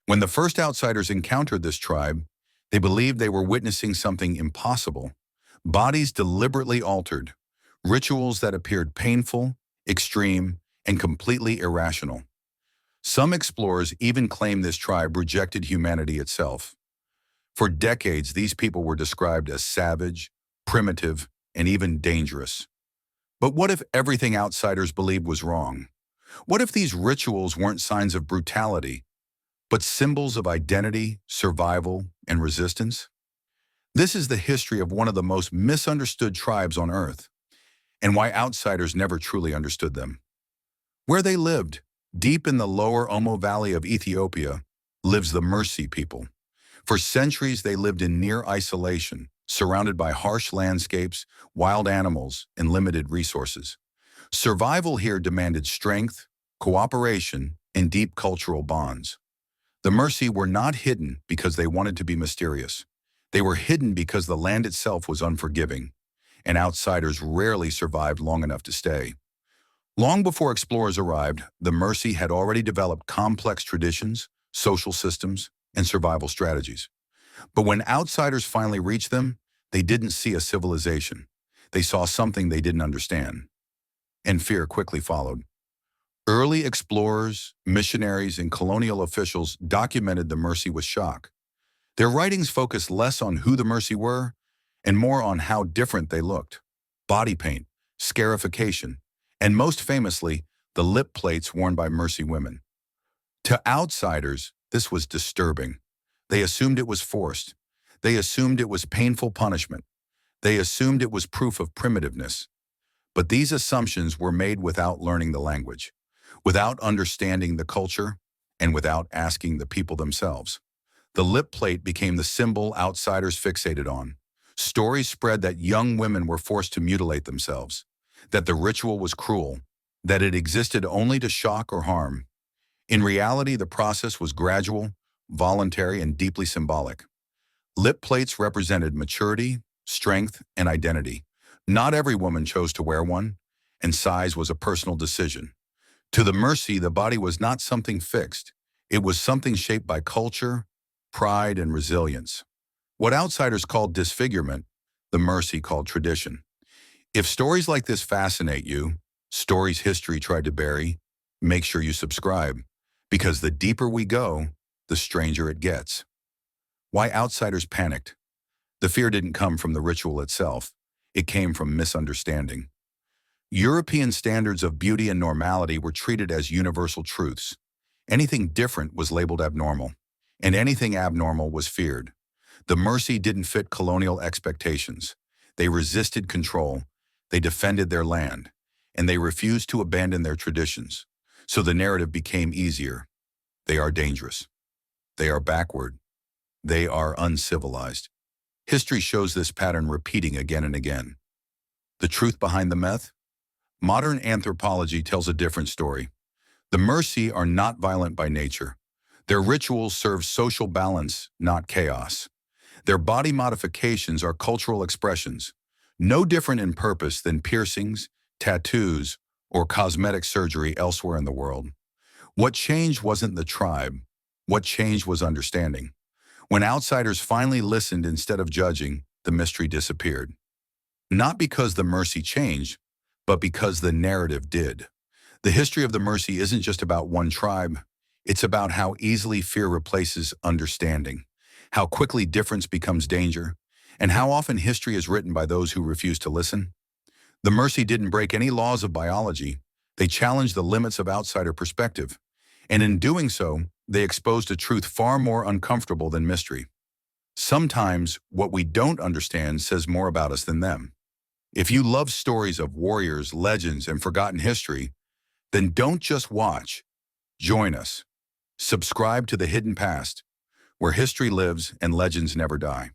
When the first outsiders encountered this tribe, they believed they were witnessing something impossible. Bodies deliberately altered, rituals that appeared painful, extreme, and completely irrational. Some explorers even claim this tribe rejected humanity itself. For decades, these people were described as savage, primitive, and even dangerous. But what if everything outsiders believed was wrong? What if these rituals weren't signs of brutality, but symbols of identity, survival, and resistance? This is the history of one of the most misunderstood tribes on Earth, and why outsiders never truly understood them. Where they lived, deep in the lower Omo Valley of Ethiopia, lives the Mercy people. For centuries, they lived in near isolation, surrounded by harsh landscapes, wild animals, and limited resources. Survival here demanded strength, cooperation, and deep cultural bonds. The Mercy were not hidden because they wanted to be mysterious. They were hidden because the land itself was unforgiving, and outsiders rarely survived long enough to stay. Long before explorers arrived, the Mercy had already developed complex traditions, social systems, and survival strategies. But when outsiders finally reached them, they didn't see a civilization. They saw something they didn't understand. And fear quickly followed. Early explorers, missionaries, and colonial officials documented the Mercy with shock. Their writings focused less on who the Mercy were and more on how different they looked. Body paint, scarification, and most famously, the lip plates worn by Mercy women. To outsiders, this was disturbing. They assumed it was forced. They assumed it was painful punishment. They assumed it was proof of primitiveness. But these assumptions were made without learning the language, without understanding the culture, and without asking the people themselves. The lip plate became the symbol outsiders fixated on. Stories spread that young women were forced to mutilate themselves, that the ritual was cruel, that it existed only to shock or harm. In reality, the process was gradual, voluntary, and deeply symbolic. Lip plates represented maturity, strength, and identity. Not every woman chose to wear one, and size was a personal decision. To the Mercy, the body was not something fixed. It was something shaped by culture, pride, and resilience. What outsiders called disfigurement, the Mercy called tradition. If stories like this fascinate you, stories history tried to bury, make sure you subscribe, because the deeper we go, the stranger it gets. Why outsiders panicked? The fear didn't come from the ritual itself. It came from misunderstanding. European standards of beauty and normality were treated as universal truths. Anything different was labeled abnormal, and anything abnormal was feared. The Mercy didn't fit colonial expectations. They resisted control, they defended their land, and they refused to abandon their traditions. So the narrative became easier. They are dangerous. They are backward. They are uncivilized. History shows this pattern repeating again and again. The truth behind the myth? Modern anthropology tells a different story. The Mercy are not violent by nature. Their rituals serve social balance, not chaos. Their body modifications are cultural expressions, no different in purpose than piercings, tattoos, or cosmetic surgery elsewhere in the world. What changed wasn't the tribe. What changed was understanding. When outsiders finally listened instead of judging, the mystery disappeared. Not because the Mercy changed, but because the narrative did. The history of the Mercy isn't just about one tribe. It's about how easily fear replaces understanding, how quickly difference becomes danger, and how often history is written by those who refuse to listen. The Mercy didn't break any laws of biology. They challenged the limits of outsider perspective. And in doing so, they exposed a truth far more uncomfortable than mystery. Sometimes, what we don't understand says more about us than them. If you love stories of warriors, legends, and forgotten history, then don't just watch. Join us. Subscribe to The Hidden Past, where history lives and legends never die.